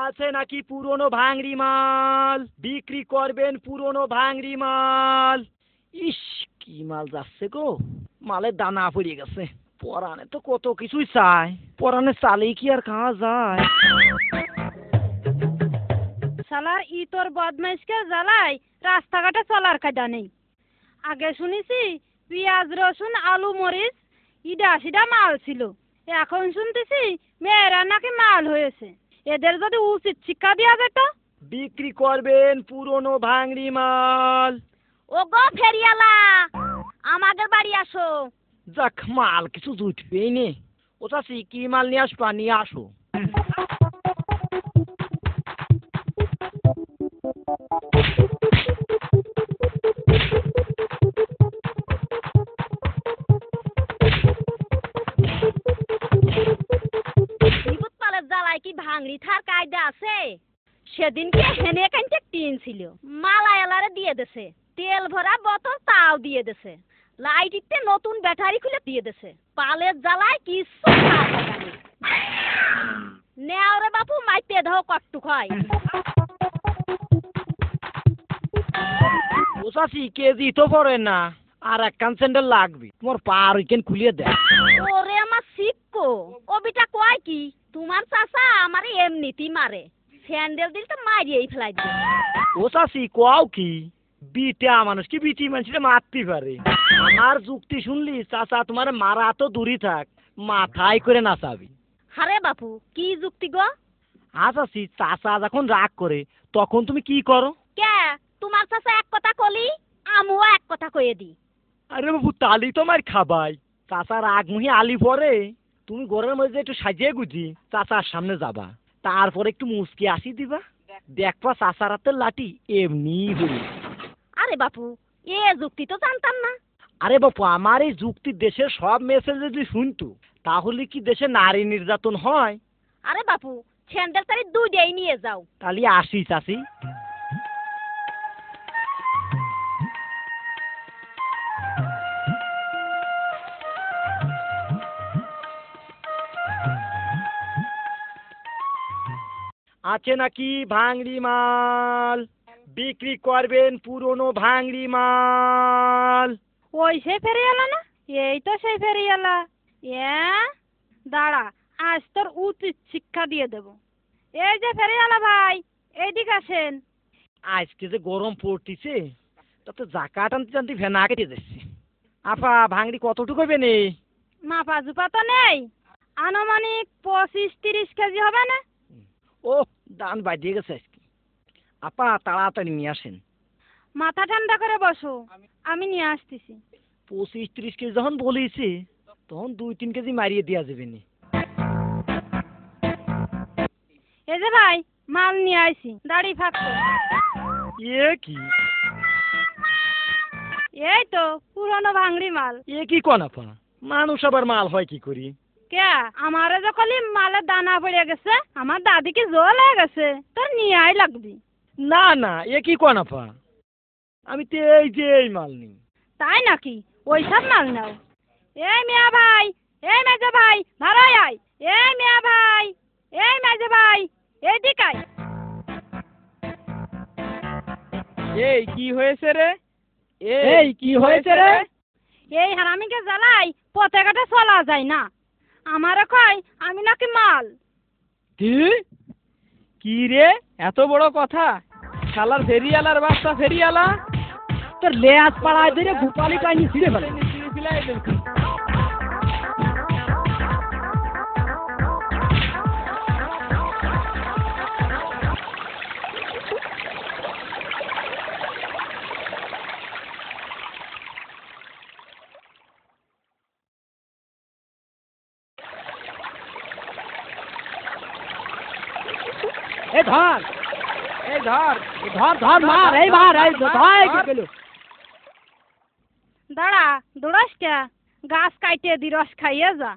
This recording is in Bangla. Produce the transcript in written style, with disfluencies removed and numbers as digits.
আছে নাকি পুরনো ভাঙড়ি মাল? বিক্রি করবেন পুরনো ভাঙড়ি মাল? ইস, কি মাল যাচ্ছে গো, মালের দানা পড়ে গেছে। পরানে তো কত কিছুই চায়, পরানে চালেই কি আর খাওয়া যায়? শালার তোর বদমাইশকে জ্বালাই রাস্তাঘাটে চলার কায়দা নেই। আগে শুনেছি পেঁয়াজ রসুন আলু মরিচ ইডা সিডা মাল ছিল, এখন শুনতেছি মেয়েরা নাকি মাল হয়েছে। এদের যদি উচিত শিক্ষা দেওয়া যেত। বিক্রি করবেন পুরনো ভাঙড়ি মাল? ও গো ফেরিয়ালা, আমাদের বাড়ি আসো। যাক, মাল কিছু জুটবেই নে। ও চাচি, কি মাল নিয়ে আসবা? নিয়ে আসো। জ্বালায় কি ভাঙড়ি থার কায়দা আছে? সেদিনকে হেনে কানতে টিন ছিল, মালায়ালারে দিয়ে দেছে। তেল ভরা বোতল তাও দিয়ে দেছে। লাইটিতে নতুন ব্যাটারি খুলে দিয়ে দেছে। পালের জ্বালায় কিছু নেওরে বাপু মাইতে দাও কট্টু খাই। ও চাচি, কেজি তো পড়ে না, আর এক কান স্যান্ডেল লাগবে। তোমার পার উইকেন খুলিয়ে দেয়। ওরে আমার শিখকো, ও বিটা কয় কি তোমার চাচা আমারে এমনিতেই মারে, স্যান্ডেল দিল তো মারিয়েই ফেলাই দিবে। ও চাচি, কোয়াও কি? বিটা মানুষ কি বিটি মানুষটা মারতে পারে? আমার যুক্তি শুনলি চাচা তোমার মারা তো দূরই থাক, মাথায় করে নাচাবি। হারে বাপু, কি যুক্তি গো? চাচি, চাচা যখন রাগ করে তখন তুমি কি করো? কে তোমার চাচা এক কথা কলি, আমিও এক কথা কয়ে দি। আরে বাবু, তালি তোমার খাবাই। চাচা রাগ মুহি আলি পরে তুমি ঘরের মধ্যে একটু সাজিয়ে গুজি চাচার সামনে যাবা, তারপরে একটু মুসকি আসি দিবা, দেখবা চাচার হাতের লাঠি এমনি হইল। আরে বাপু, এ যুক্তি তো জানতাম না। আরে বাপু, আমার এই যুক্তি দেশের সব মেসেজ যদি শুনতো তাহলে কি দেশে নারী নির্যাতন হয়? আরে বাপু, স্যান্ডেল তারি দুইটাই নিয়ে যাও। তাহলে আসি চাচি। আছে নাকি ভাঙড়ি মাল? বিক্রি করবেন পুরনো ভাঙড়ি মাল? ওই সে ফেরিয়ালা না? এই তো সেই ফেরিয়ালা। দাঁড়া, আজ তোর উচিত শিক্ষা দিয়ে দেব। এই যে ফেরিয়ালা ভাই, এইদিকে আসেন। আজকে যে গরম পড়তিছে, তাতে জাকাত আনতে আনতে ভেনা কেটে যাচ্ছে। আপা, ভাঙড়ি কতটুকু হবে নে? মাপা জুপা তো নেই, আনুমানিক 25-30 কেজি হবে না? ও, দান বাজিয়ে গেছে আজকে। আপা, তাড়াতাড়ি নিয়ে আসেন। মাথা ঠান্ডা করে বসো, আমি নিয়ে আসতেছি। 25-30 কেজি যখন বলেছে তখন 2-3 কেজি মারিয়ে দেওয়া যাবে নি। এই যে ভাই, মাল নিয়ে আইছি, দাড়ি ফাঁকতো। এ কি? এই তো পুরনো ভাঙড়ি মাল। এ কি কোন আপা? মানুষ আবার মাল হয় কি করি? কে আমারে যখন মালের দানা পড়ে গেছে, আমার দাদি কি জল হয়ে গেছে, তোর নিয়ে আই লাগবি। না না, এ কি কোন আপা? আমি তো এই যে এই মাল নিই। তাই নাকি? ওই সব মাল নাও। এই মিয়া ভাই, এই মেজো ভাই, ভাড়াই আয়। এই মিয়া ভাই, এই মেজো ভাই, এইদিকে আয়। এই কি হয়েছে রে? এই কি হয়েছে রে? এই হারামিকে জ্বালাই পথে ঘাটে চলা যায় না। আমারে কয় আমি নাকি মাল। কি রে, এত বড় কথা? শালার ফেরিয়ালার বাচ্চা ফেরিয়ালা, তোর লেজ পাড়ায় ধরে ভুপালি পাইনি ছিঁড়ে ফেলে। এই ধর, এই ধর ধর ধর, মার, এই মার, এই ধর গেল। দাঁড়া, দৌড়াস কে? গাছ কাইটে দি রস খাইয়ে যা।